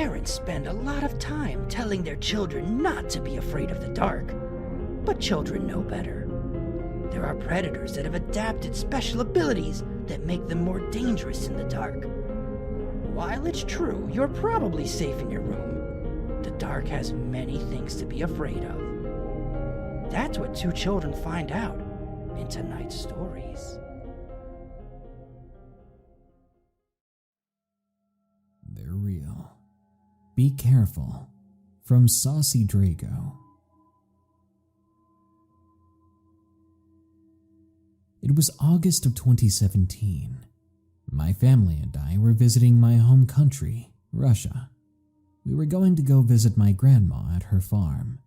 Parents spend a lot of time telling their children not to be afraid of the dark, but children know better. There are predators that have adapted special abilities that make them more dangerous in the dark. While it's true you're probably safe in your room, the dark has many things to be afraid of. That's what two children find out in tonight's stories. They're real. Be careful. From Saucy Drago. It was August of 2017. My family and I were visiting my home country, Russia. We were going to go visit my grandma at her farm.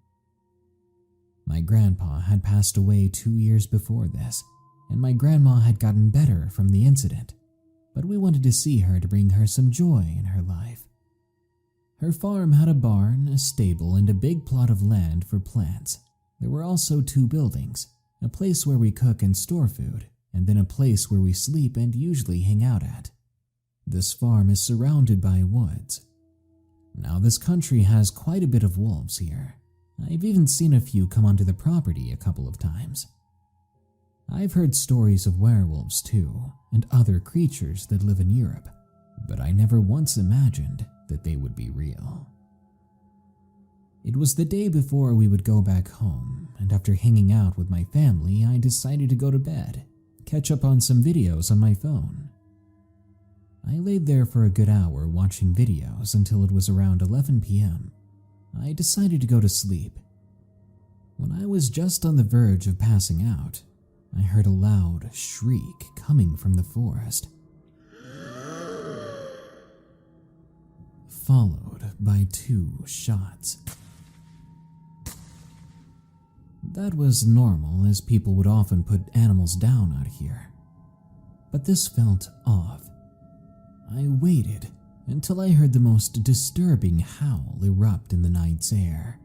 My grandpa had passed away 2 years before this, and my grandma had gotten better from the incident, but we wanted to see her to bring her some joy in her life. Her farm had a barn, a stable, and a big plot of land for plants. There were also 2 buildings, a place where we cook and store food, and then a place where we sleep and usually hang out at. This farm is surrounded by woods. Now, this country has quite a bit of wolves here. I've even seen a few come onto the property a couple of times. I've heard stories of werewolves too, and other creatures that live in Europe, but I never once imagined that they would be real. It was the day before we would go back home, and after hanging out with my family, I decided to go to bed, catch up on some videos on my phone. I laid there for a good hour watching videos until it was around 11 p.m. I decided to go to sleep. When I was just on the verge of passing out, I heard a loud shriek coming from the forest, followed by 2 shots. That was normal, as people would often put animals down out here. But this felt off. I waited until I heard the most disturbing howl erupt in the night's air.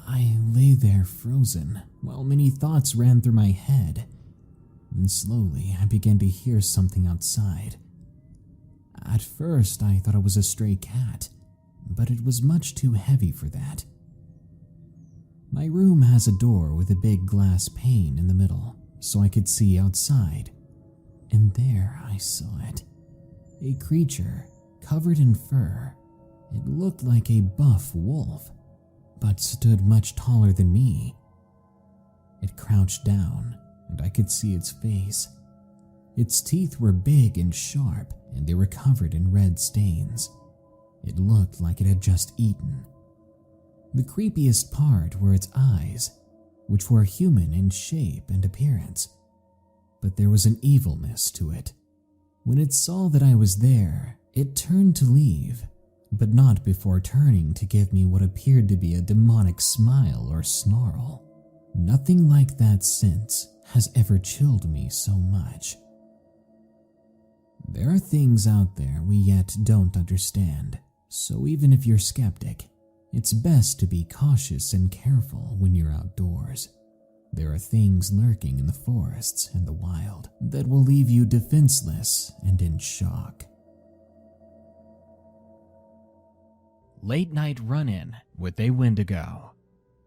I lay there frozen while many thoughts ran through my head. Then slowly I began to hear something outside. At first I thought it was a stray cat, but it was much too heavy for that. My room has a door with a big glass pane in the middle, so I could see outside. And there I saw it. A creature covered in fur. It looked like a buff wolf, but stood much taller than me. It crouched down, and I could see its face. Its teeth were big and sharp, and they were covered in red stains. It looked like it had just eaten. The creepiest part were its eyes, which were human in shape and appearance. But there was an evilness to it. When it saw that I was there, it turned to leave, but not before turning to give me what appeared to be a demonic smile or snarl. Nothing like that since has ever chilled me so much. There are things out there we yet don't understand, so even if you're skeptic, it's best to be cautious and careful when you're outdoors. There are things lurking in the forests and the wild that will leave you defenseless and in shock. Late Night Run-In with a Wendigo.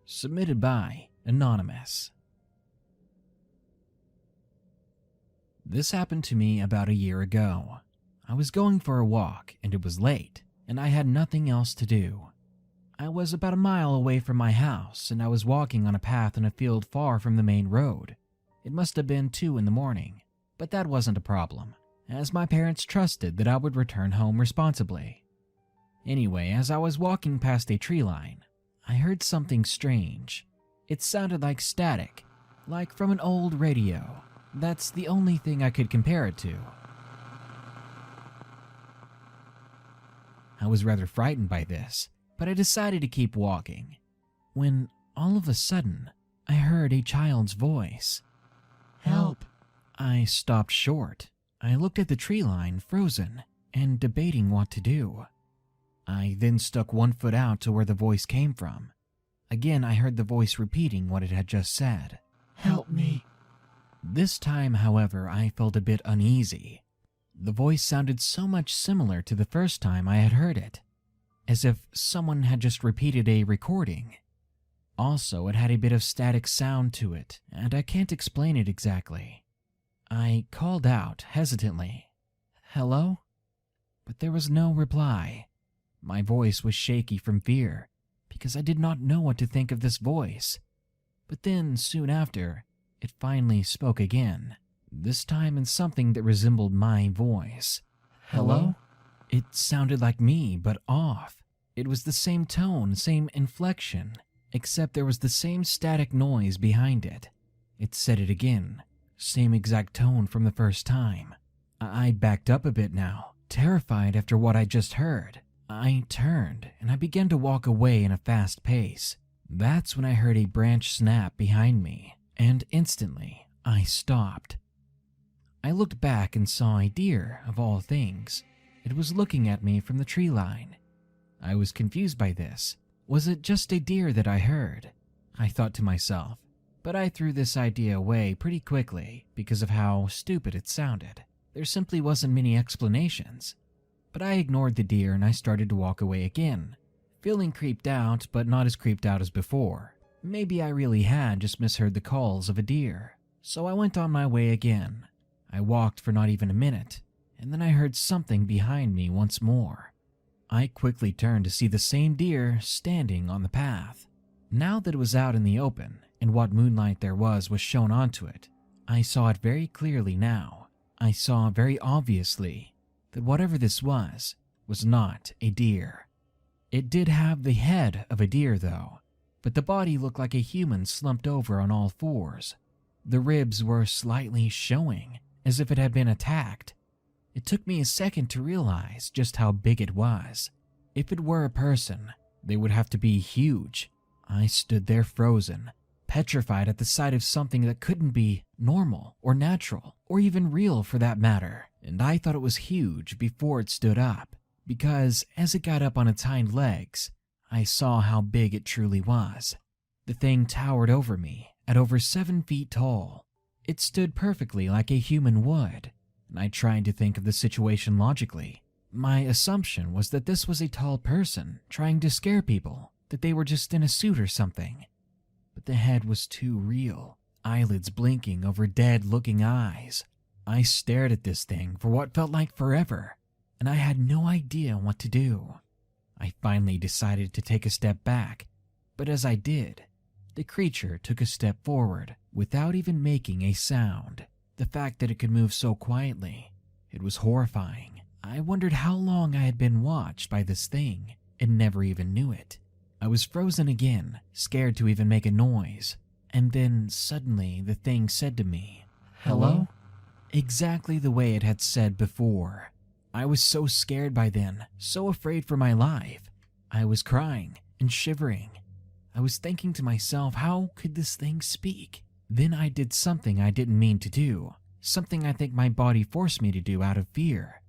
Submitted by Anonymous. This happened to me about a year ago. I was going for a walk and it was late, and I had nothing else to do. I was about a mile away from my house and I was walking on a path in a field far from the main road. It must have been 2 in the morning, but that wasn't a problem, as my parents trusted that I would return home responsibly. Anyway, as I was walking past a tree line, I heard something strange. It sounded like static, like from an old radio. That's the only thing I could compare it to. I was rather frightened by this, but I decided to keep walking, when all of a sudden I heard a child's voice. "Help!" I stopped short. I looked at the tree line, frozen, and debating what to do. I then stuck one foot out to where the voice came from. Again, I heard the voice repeating what it had just said. "Help me!" This time, however, I felt a bit uneasy. The voice sounded so much similar to the first time I had heard it, as if someone had just repeated a recording. Also, it had a bit of static sound to it, and I can't explain it exactly. I called out hesitantly, "Hello?" But there was no reply. My voice was shaky from fear, because I did not know what to think of this voice. But then, soon after, it finally spoke again, this time in something that resembled my voice. "Hello?" It sounded like me, but off. It was the same tone, same inflection, except there was the same static noise behind it. It said it again, same exact tone from the first time. I backed up a bit now, terrified after what I just heard. I turned and I began to walk away in a fast pace. That's when I heard a branch snap behind me, and instantly I stopped. I looked back and saw a deer, of all things. It was looking at me from the tree line. I was confused by this. Was it just a deer that I heard? I thought to myself, but I threw this idea away pretty quickly because of how stupid it sounded. There simply wasn't many explanations. But I ignored the deer and I started to walk away again, feeling creeped out, but not as creeped out as before. Maybe I really had just misheard the calls of a deer. So I went on my way again. I walked for not even a minute, and then I heard something behind me once more. I quickly turned to see the same deer standing on the path. Now that it was out in the open, and what moonlight there was shown onto it, I saw it very clearly now. I saw very obviously that whatever this was not a deer. It did have the head of a deer though, but the body looked like a human slumped over on all fours. The ribs were slightly showing, as if it had been attacked. It took me a second to realize just how big it was. If it were a person, they would have to be huge. I stood there frozen, petrified at the sight of something that couldn't be normal or natural or even real for that matter. And I thought it was huge before it stood up, because as it got up on its hind legs, I saw how big it truly was. The thing towered over me at over 7 feet tall. It stood perfectly like a human would, and I tried to think of the situation logically. My assumption was that this was a tall person trying to scare people, that they were just in a suit or something. But the head was too real, eyelids blinking over dead-looking eyes. I stared at this thing for what felt like forever, and I had no idea what to do. I finally decided to take a step back, but as I did, the creature took a step forward without even making a sound. The fact that it could move so quietly, it was horrifying. I wondered how long I had been watched by this thing and never even knew it. I was frozen again, scared to even make a noise, and then suddenly the thing said to me, "Hello?" Exactly the way it had said before. I was so scared by then, so afraid for my life. I was crying and shivering. I was thinking to myself, how could this thing speak? Then I did something I didn't mean to do, something I think my body forced me to do out of fear.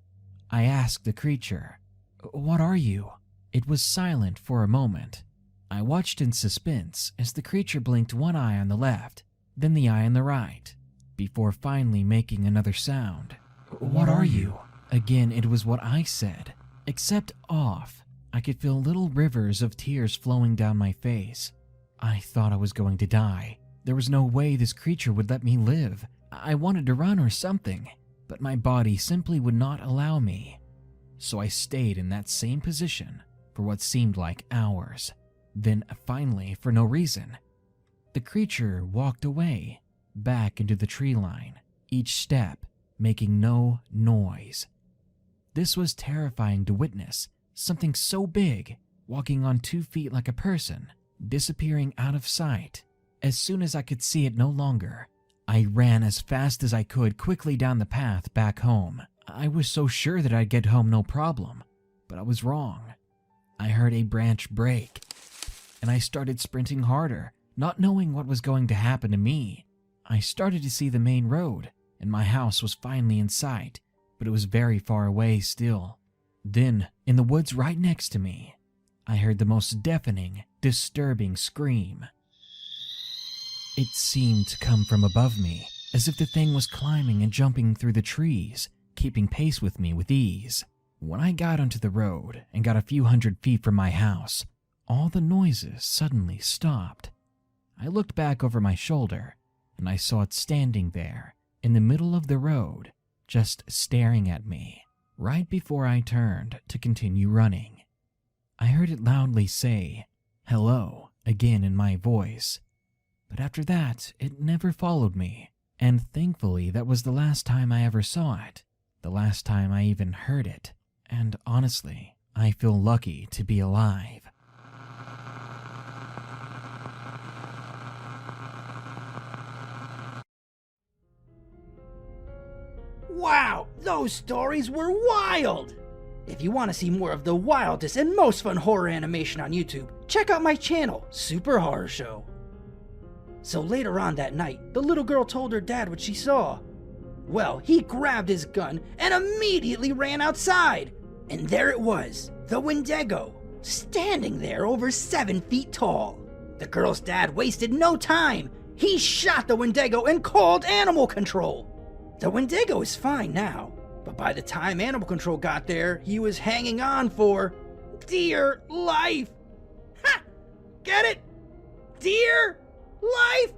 I asked the creature, "What are you?" It was silent for a moment. I watched in suspense as the creature blinked one eye on the left, then the eye on the right, before finally making another sound. "What are you?" Again, it was what I said, except off. I could feel little rivers of tears flowing down my face. I thought I was going to die. There was no way this creature would let me live. I wanted to run or something, but my body simply would not allow me. So I stayed in that same position for what seemed like hours. Then finally, for no reason, the creature walked away, back into the tree line, each step making no noise. This was terrifying to witness, something so big, walking on 2 feet like a person, disappearing out of sight. As soon as I could see it no longer, I ran as fast as I could quickly down the path back home. I was so sure that I'd get home no problem, but I was wrong. I heard a branch break, and I started sprinting harder, not knowing what was going to happen to me. I started to see the main road, and my house was finally in sight, but it was very far away still. Then, in the woods right next to me, I heard the most deafening, disturbing scream. It seemed to come from above me, as if the thing was climbing and jumping through the trees, keeping pace with me with ease. When I got onto the road and got a few hundred feet from my house, all the noises suddenly stopped. I looked back over my shoulder, and I saw it standing there in the middle of the road, just staring at me, right before I turned to continue running. I heard it loudly say, "Hello," again in my voice. But after that, it never followed me, and thankfully that was the last time I ever saw it, the last time I even heard it, and honestly, I feel lucky to be alive. Wow, those stories were wild! If you want to see more of the wildest and most fun horror animation on YouTube, check out my channel, Super Horror Show. So later on that night, the little girl told her dad what she saw. Well, he grabbed his gun and immediately ran outside. And there it was, the Wendigo, standing there over 7 feet tall. The girl's dad wasted no time. He shot the Wendigo and called animal control. The Wendigo is fine now, but by the time animal control got there, he was hanging on for dear life. Ha! Get it? Dear life?